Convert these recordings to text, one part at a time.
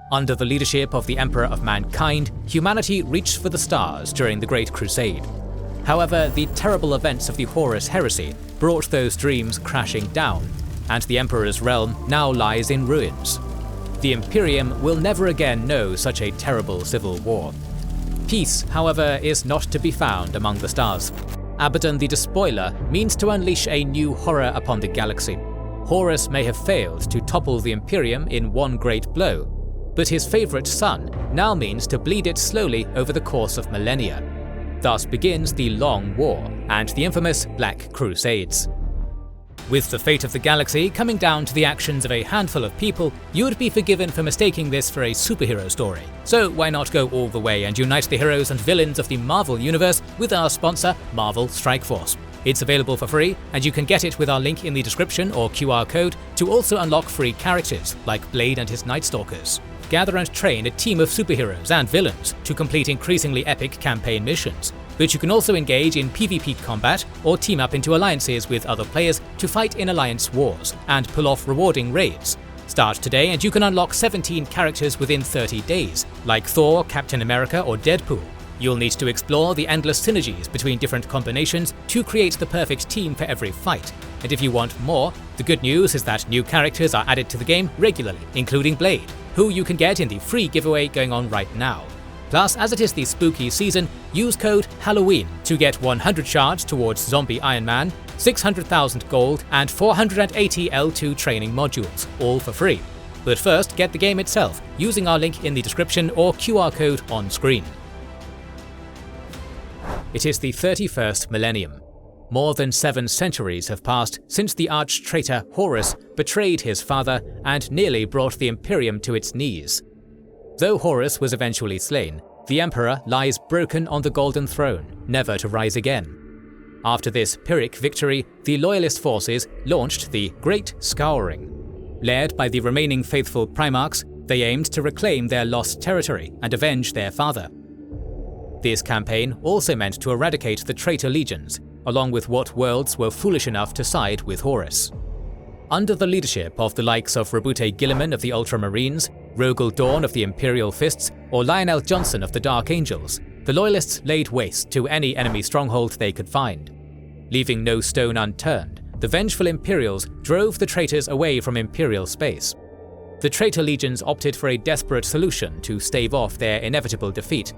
Under the leadership of the Emperor of Mankind, humanity reached for the stars during the Great Crusade. However, the terrible events of the Horus Heresy brought those dreams crashing down, and the Emperor's realm now lies in ruins. The Imperium will never again know such a terrible civil war. Peace, however, is not to be found among the stars. Abaddon the Despoiler means to unleash a new horror upon the galaxy. Horus may have failed to topple the Imperium in one great blow, but his favourite son now means to bleed it slowly over the course of millennia. Thus begins the Long War and the infamous Black Crusades. With the fate of the galaxy coming down to the actions of a handful of people, you would be forgiven for mistaking this for a superhero story. So why not go all the way and unite the heroes and villains of the Marvel universe with our sponsor, Marvel Strikeforce. It's available for free, and you can get it with our link in the description or QR code to also unlock free characters like Blade and his Night Stalkers. Gather and train a team of superheroes and villains to complete increasingly epic campaign missions, but you can also engage in PvP combat or team up into alliances with other players to fight in alliance wars and pull off rewarding raids. Start today and you can unlock 17 characters within 30 days, like Thor, Captain America or Deadpool. You'll need to explore the endless synergies between different combinations to create the perfect team for every fight. And if you want more, the good news is that new characters are added to the game regularly, including Blade, who you can get in the free giveaway going on right now. Plus, as it is the spooky season, use code HALLOWEEN to get 100 shards towards Zombie Iron Man, 600,000 gold, and 480 L2 training modules, all for free. But first, get the game itself, using our link in the description or QR code on screen. It is the 31st millennium. More than 7 centuries have passed since the arch-traitor Horus betrayed his father and nearly brought the Imperium to its knees. Though Horus was eventually slain, the Emperor lies broken on the Golden Throne, never to rise again. After this Pyrrhic victory, the Loyalist forces launched the Great Scouring. Led by the remaining faithful Primarchs, they aimed to reclaim their lost territory and avenge their father. This campaign also meant to eradicate the traitor legions, along with what worlds were foolish enough to side with Horus. Under the leadership of the likes of Rebute Gilliman of the Ultramarines, Rogel Dawn of the Imperial Fists, or Lionel Johnson of the Dark Angels, the Loyalists laid waste to any enemy stronghold they could find. Leaving no stone unturned, the vengeful Imperials drove the traitors away from Imperial space. The traitor legions opted for a desperate solution to stave off their inevitable defeat.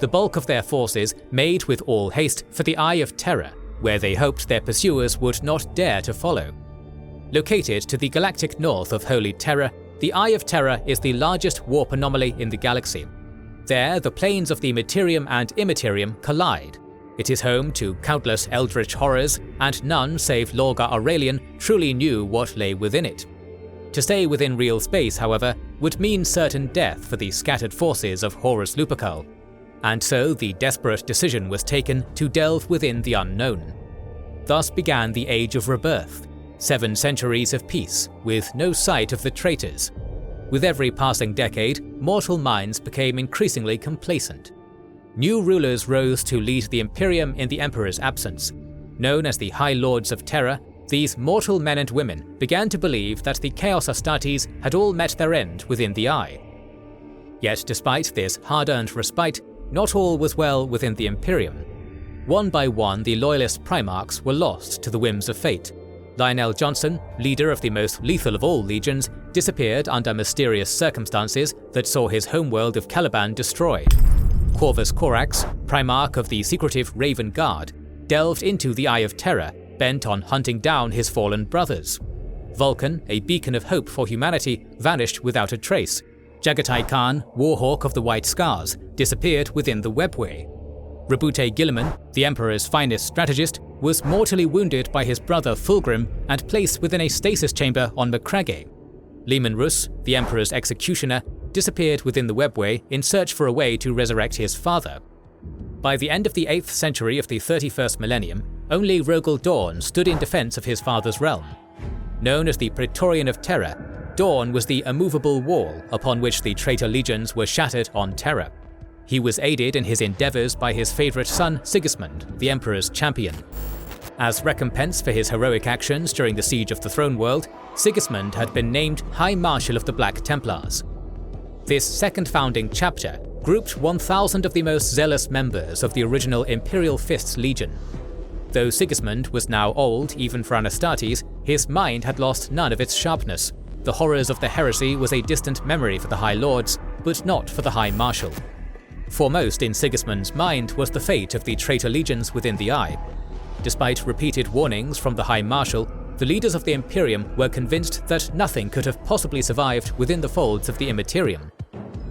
The bulk of their forces made with all haste for the Eye of Terror, where they hoped their pursuers would not dare to follow. Located to the galactic north of Holy Terror, the Eye of Terror is the largest warp anomaly in the galaxy. There, the planes of the Materium and Immaterium collide. It is home to countless eldritch horrors, and none save Lorgar Aurelian truly knew what lay within it. To stay within real space, however, would mean certain death for the scattered forces of Horus Lupercal. And so the desperate decision was taken to delve within the unknown. Thus began the Age of Rebirth, 7 centuries of peace, with no sight of the traitors. With every passing decade, mortal minds became increasingly complacent. New rulers rose to lead the Imperium in the Emperor's absence. Known as the High Lords of Terror, these mortal men and women began to believe that the Chaos Astartes had all met their end within the Eye. Yet despite this hard-earned respite, not all was well within the Imperium. One by one, the Loyalist Primarchs were lost to the whims of fate. Lionel Johnson, leader of the most lethal of all legions, disappeared under mysterious circumstances that saw his homeworld of Caliban destroyed. Corvus Corax, Primarch of the secretive Raven Guard, delved into the Eye of Terror, bent on hunting down his fallen brothers. Vulcan, a beacon of hope for humanity, vanished without a trace. Jagatai Khan, Warhawk of the White Scars, disappeared within the webway. Rebute Gilliman, the Emperor's finest strategist, was mortally wounded by his brother Fulgrim and placed within a stasis chamber on Macragge. Leman Russ, the Emperor's executioner, disappeared within the webway in search for a way to resurrect his father. By the end of the 8th century of the 31st millennium, only Rogel Dawn stood in defense of his father's realm. Known as the Praetorian of Terror, Dawn was the immovable wall upon which the traitor legions were shattered on Terror. He was aided in his endeavors by his favorite son Sigismund, the Emperor's champion. As recompense for his heroic actions during the Siege of the Throne World, Sigismund had been named High Marshal of the Black Templars. This second founding chapter grouped 1,000 of the most zealous members of the original Imperial Fist's Legion. Though Sigismund was now old even for an Astartes, his mind had lost none of its sharpness. The horrors of the Heresy was a distant memory for the High Lords, but not for the High Marshal. Foremost in Sigismund's mind was the fate of the traitor legions within the Eye. Despite repeated warnings from the High Marshal, the leaders of the Imperium were convinced that nothing could have possibly survived within the folds of the Immaterium.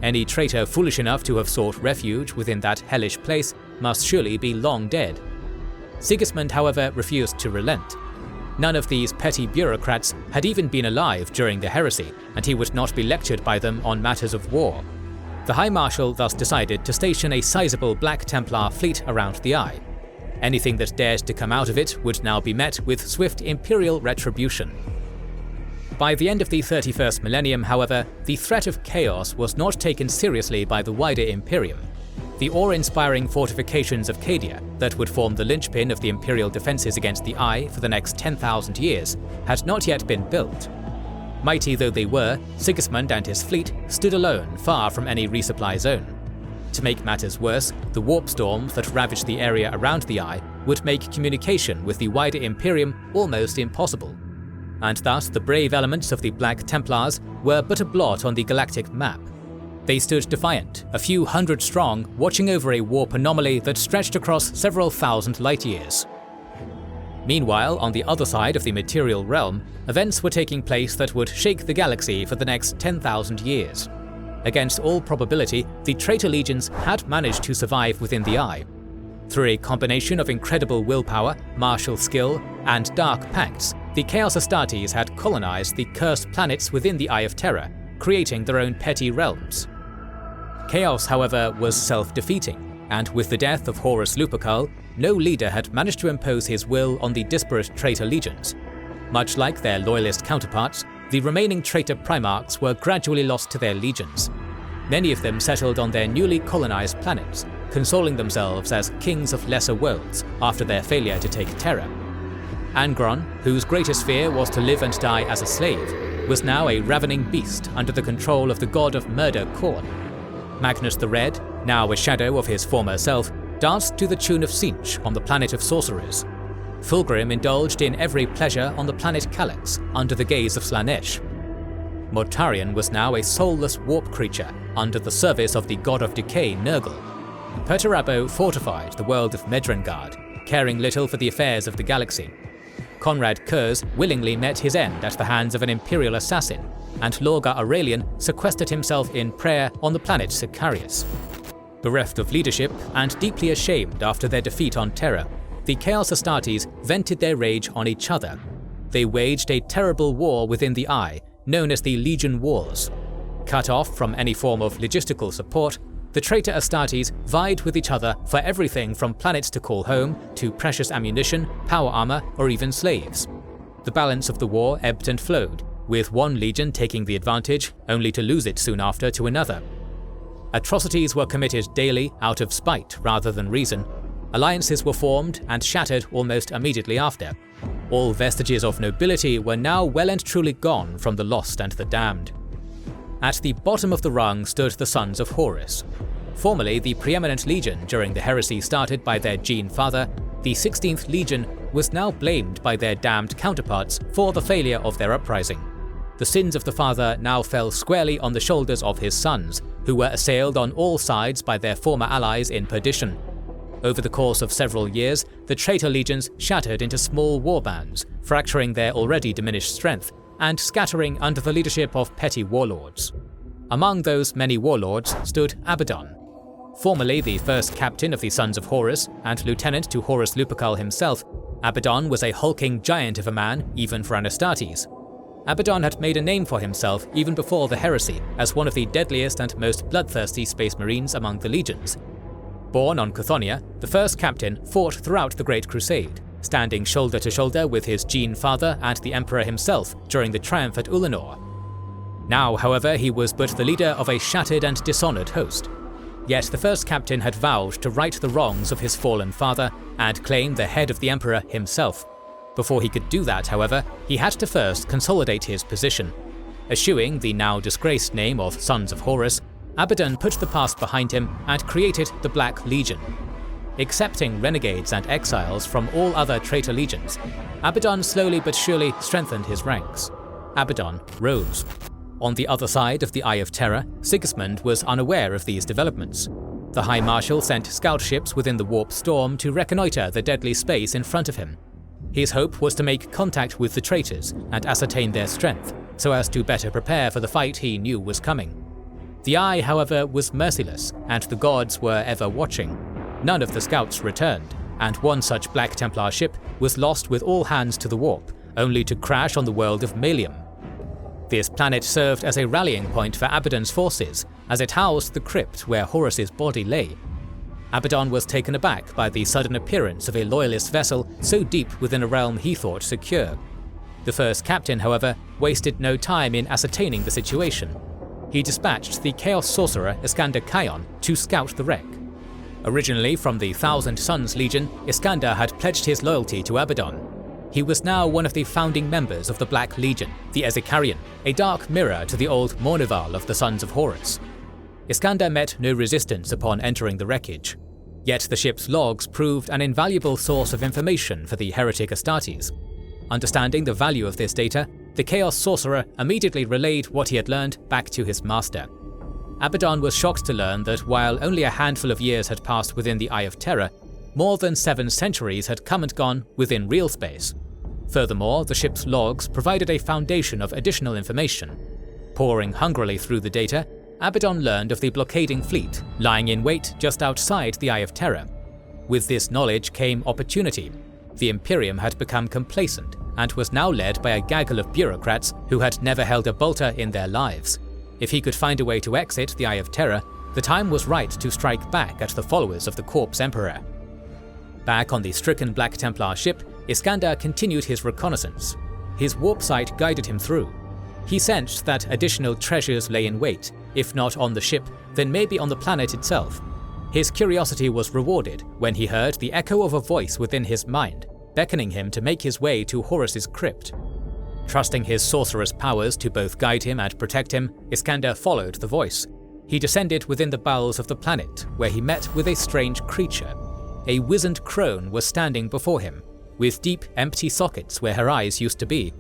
Any traitor foolish enough to have sought refuge within that hellish place must surely be long dead. Sigismund, however, refused to relent. None of these petty bureaucrats had even been alive during the Heresy, and he would not be lectured by them on matters of war. The High Marshal thus decided to station a sizable Black Templar fleet around the Eye. Anything that dared to come out of it would now be met with swift Imperial retribution. By the end of the 31st millennium, however, the threat of chaos was not taken seriously by the wider Imperium. The awe-inspiring fortifications of Cadia, that would form the linchpin of the Imperial defences against the Eye for the next 10,000 years, had not yet been built. Mighty though they were, Sigismund and his fleet stood alone, far from any resupply zone. To make matters worse, the warp storms that ravaged the area around the Eye would make communication with the wider Imperium almost impossible. And thus the brave elements of the Black Templars were but a blot on the galactic map. They stood defiant, a few hundred strong, watching over a warp anomaly that stretched across several thousand light-years. Meanwhile, on the other side of the material realm, events were taking place that would shake the galaxy for the next 10,000 years. Against all probability, the traitor legions had managed to survive within the Eye. Through a combination of incredible willpower, martial skill, and dark pacts, the Chaos Astartes had colonized the cursed planets within the Eye of Terror, creating their own petty realms. Chaos, however, was self-defeating, and with the death of Horus Lupercal, no leader had managed to impose his will on the disparate traitor legions. Much like their loyalist counterparts, the remaining traitor primarchs were gradually lost to their legions. Many of them settled on their newly colonized planets, consoling themselves as kings of lesser worlds after their failure to take Terra. Angron, whose greatest fear was to live and die as a slave, was now a ravening beast under the control of the god of murder Khorne. Magnus the Red, now a shadow of his former self, danced to the tune of Tzeentch on the planet of sorcerers. Fulgrim indulged in every pleasure on the planet Calyx under the gaze of Slaanesh. Mortarion was now a soulless warp creature under the service of the god of decay Nurgle. Perturabo fortified the world of Medrengard, caring little for the affairs of the galaxy. Conrad Kurz willingly met his end at the hands of an Imperial assassin, and Lorgar Aurelian sequestered himself in prayer on the planet Sicarius. Bereft of leadership and deeply ashamed after their defeat on Terra, the Chaos Astartes vented their rage on each other. They waged a terrible war within the Eye, known as the Legion Wars. Cut off from any form of logistical support, the traitor Astartes vied with each other for everything from planets to call home, to precious ammunition, power armor, or even slaves. The balance of the war ebbed and flowed, with one legion taking the advantage, only to lose it soon after to another. Atrocities were committed daily out of spite rather than reason. Alliances were formed and shattered almost immediately after. All vestiges of nobility were now well and truly gone from the lost and the damned. At the bottom of the rung stood the Sons of Horus. Formerly the preeminent legion during the heresy started by their Gene Father, the 16th Legion was now blamed by their damned counterparts for the failure of their uprising. The sins of the father now fell squarely on the shoulders of his sons, who were assailed on all sides by their former allies in perdition. Over the course of several years, the traitor legions shattered into small warbands, fracturing their already diminished strength, and scattering under the leadership of petty warlords. Among those many warlords stood Abaddon. Formerly the first captain of the Sons of Horus and lieutenant to Horus Lupercal himself, Abaddon was a hulking giant of a man even for an Astartes. Abaddon had made a name for himself even before the heresy as one of the deadliest and most bloodthirsty space marines among the legions. Born on Chthoniya, the first captain fought throughout the Great Crusade, standing shoulder to shoulder with his Gene Father and the Emperor himself during the triumph at Ulanor. Now, however, he was but the leader of a shattered and dishonored host. Yet the first captain had vowed to right the wrongs of his fallen father and claim the head of the Emperor himself. Before he could do that, however, he had to first consolidate his position. Eschewing the now disgraced name of Sons of Horus, Abaddon put the past behind him and created the Black Legion. Accepting renegades and exiles from all other traitor legions, Abaddon slowly but surely strengthened his ranks. Abaddon rose. On the other side of the Eye of Terror, Sigismund was unaware of these developments. The High Marshal sent scout ships within the warp storm to reconnoiter the deadly space in front of him. His hope was to make contact with the traitors and ascertain their strength, so as to better prepare for the fight he knew was coming. The Eye, however, was merciless, and the gods were ever watching. None of the scouts returned, and one such Black Templar ship was lost with all hands to the warp, only to crash on the world of Malium. This planet served as a rallying point for Abaddon's forces, as it housed the crypt where Horus's body lay. Abaddon was taken aback by the sudden appearance of a loyalist vessel so deep within a realm he thought secure. The first captain, however, wasted no time in ascertaining the situation. He dispatched the Chaos Sorcerer Iskander Khayon to scout the wreck. Originally from the Thousand Suns Legion, Iskander had pledged his loyalty to Abaddon. He was now one of the founding members of the Black Legion, the Ezekarian, a dark mirror to the old Mournival of the Sons of Horus. Iskander met no resistance upon entering the wreckage. Yet the ship's logs proved an invaluable source of information for the heretic Astartes. Understanding the value of this data, the Chaos Sorcerer immediately relayed what he had learned back to his master. Abaddon was shocked to learn that while only a handful of years had passed within the Eye of Terror, more than 7 centuries had come and gone within real space. Furthermore, the ship's logs provided a foundation of additional information. Poring hungrily through the data, Abaddon learned of the blockading fleet lying in wait just outside the Eye of Terror. With this knowledge came opportunity. The Imperium had become complacent and was now led by a gaggle of bureaucrats who had never held a bolter in their lives. If he could find a way to exit the Eye of Terror, the time was right to strike back at the followers of the Corpse Emperor. Back on the stricken Black Templar ship, Iskander continued his reconnaissance. His warp sight guided him through. He sensed that additional treasures lay in wait, if not on the ship, then maybe on the planet itself. His curiosity was rewarded when he heard the echo of a voice within his mind, beckoning him to make his way to Horus's crypt. Trusting his sorcerer's powers to both guide him and protect him, Iskander followed the voice. He descended within the bowels of the planet, where he met with a strange creature. A wizened crone was standing before him, with deep, empty sockets where her eyes used to be.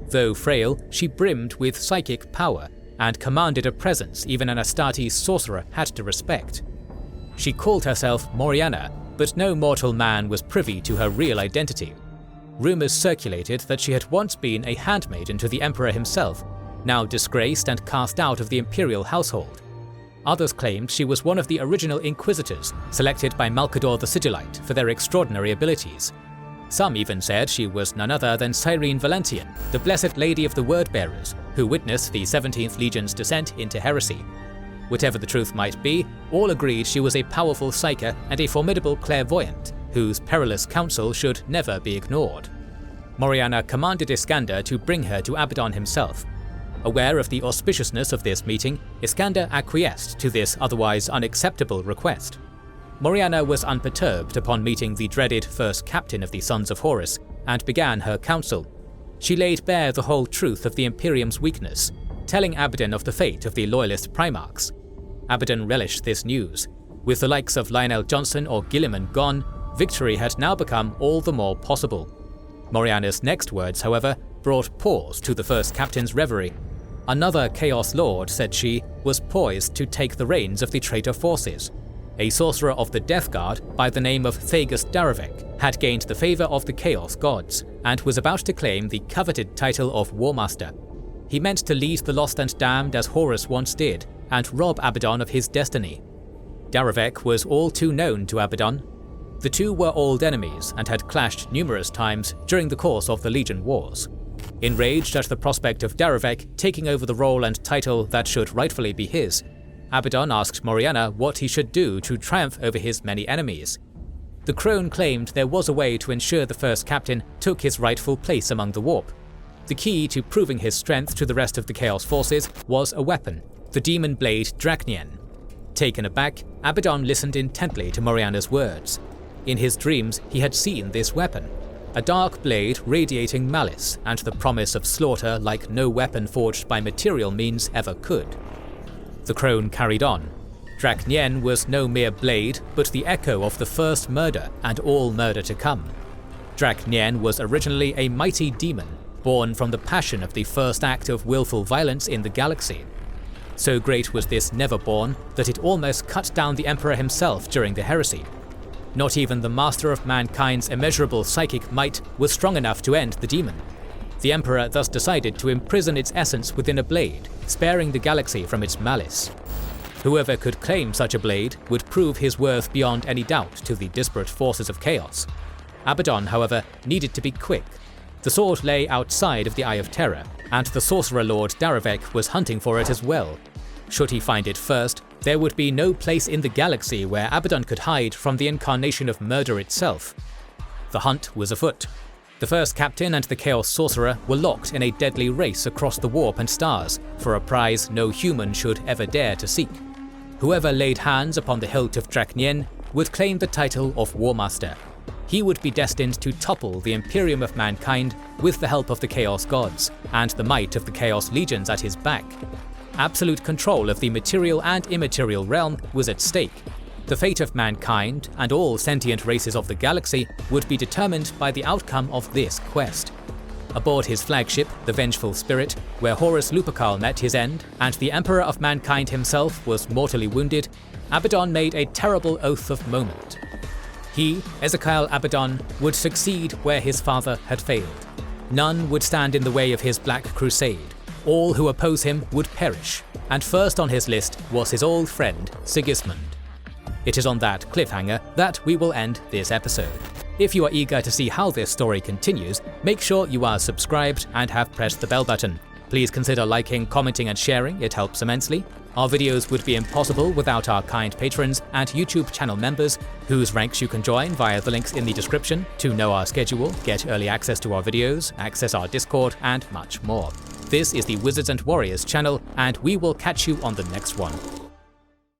Though frail, she brimmed with psychic power, and commanded a presence even an Astartes sorcerer had to respect. She called herself Moriana, but no mortal man was privy to her real identity. Rumors circulated that she had once been a handmaiden to the Emperor himself, now disgraced and cast out of the imperial household. Others claimed she was one of the original Inquisitors, selected by Malcador the Sigillite for their extraordinary abilities. Some even said she was none other than Cyrene Valentian, the Blessed Lady of the Wordbearers, who witnessed the 17th Legion's descent into Heresy. Whatever the truth might be, all agreed she was a powerful psyker and a formidable clairvoyant, whose perilous counsel should never be ignored. Moriana commanded Iskander to bring her to Abaddon himself. Aware of the auspiciousness of this meeting, Iskander acquiesced to this otherwise unacceptable request. Moriana was unperturbed upon meeting the dreaded first captain of the Sons of Horus, and began her counsel. She laid bare the whole truth of the Imperium's weakness, telling Abaddon of the fate of the loyalist Primarchs. Abaddon relished this news. With the likes of Lionel Johnson or Gilliman gone, victory had now become all the more possible. Moriana's next words, however, brought pause to the first captain's reverie. Another Chaos Lord, said she, was poised to take the reins of the traitor forces. A sorcerer of the Death Guard by the name of Thegus Daravek had gained the favour of the Chaos Gods, and was about to claim the coveted title of War Master. He meant to lead the lost and damned as Horus once did, and rob Abaddon of his destiny. Daravek was all too known to Abaddon. The two were old enemies and had clashed numerous times during the course of the Legion Wars. Enraged at the prospect of Daravek taking over the role and title that should rightfully be his, Abaddon asked Moriana what he should do to triumph over his many enemies. The crone claimed there was a way to ensure the first captain took his rightful place among the warp. The key to proving his strength to the rest of the Chaos forces was a weapon, the demon blade Drach'nyen. Taken aback, Abaddon listened intently to Moriana's words. In his dreams, he had seen this weapon, a dark blade radiating malice and the promise of slaughter like no weapon forged by material means ever could. The crone carried on. Drach'nyen was no mere blade, but the echo of the first murder and all murder to come. Drach'nyen was originally a mighty demon, born from the passion of the first act of willful violence in the galaxy. So great was this Neverborn that it almost cut down the Emperor himself during the Heresy. Not even the master of mankind's immeasurable psychic might was strong enough to end the demon. The Emperor thus decided to imprison its essence within a blade, sparing the galaxy from its malice. Whoever could claim such a blade would prove his worth beyond any doubt to the disparate forces of chaos. Abaddon, however, needed to be quick. The sword lay outside of the Eye of Terror, and the Sorcerer Lord Darovec was hunting for it as well. Should he find it first, there would be no place in the galaxy where Abaddon could hide from the incarnation of murder itself. The hunt was afoot. The first captain and the Chaos Sorcerer were locked in a deadly race across the warp and stars for a prize no human should ever dare to seek. Whoever laid hands upon the hilt of Drach'nyen would claim the title of War Master. He would be destined to topple the Imperium of mankind with the help of the Chaos Gods and the might of the Chaos Legions at his back. Absolute control of the material and immaterial realm was at stake. The fate of mankind and all sentient races of the galaxy would be determined by the outcome of this quest. Aboard his flagship, the Vengeful Spirit, where Horus Lupercal met his end and the Emperor of mankind himself was mortally wounded, Abaddon made a terrible oath of moment. He, Ezekiel Abaddon, would succeed where his father had failed. None would stand in the way of his Black Crusade. All who oppose him would perish, and first on his list was his old friend Sigismund. It is on that cliffhanger that we will end this episode. If you are eager to see how this story continues, make sure you are subscribed and have pressed the bell button. Please consider liking, commenting and sharing, it helps immensely. Our videos would be impossible without our kind patrons and YouTube channel members, whose ranks you can join via the links in the description to know our schedule, get early access to our videos, access our Discord, and much more. This is the Wizards and Warriors channel, and we will catch you on the next one.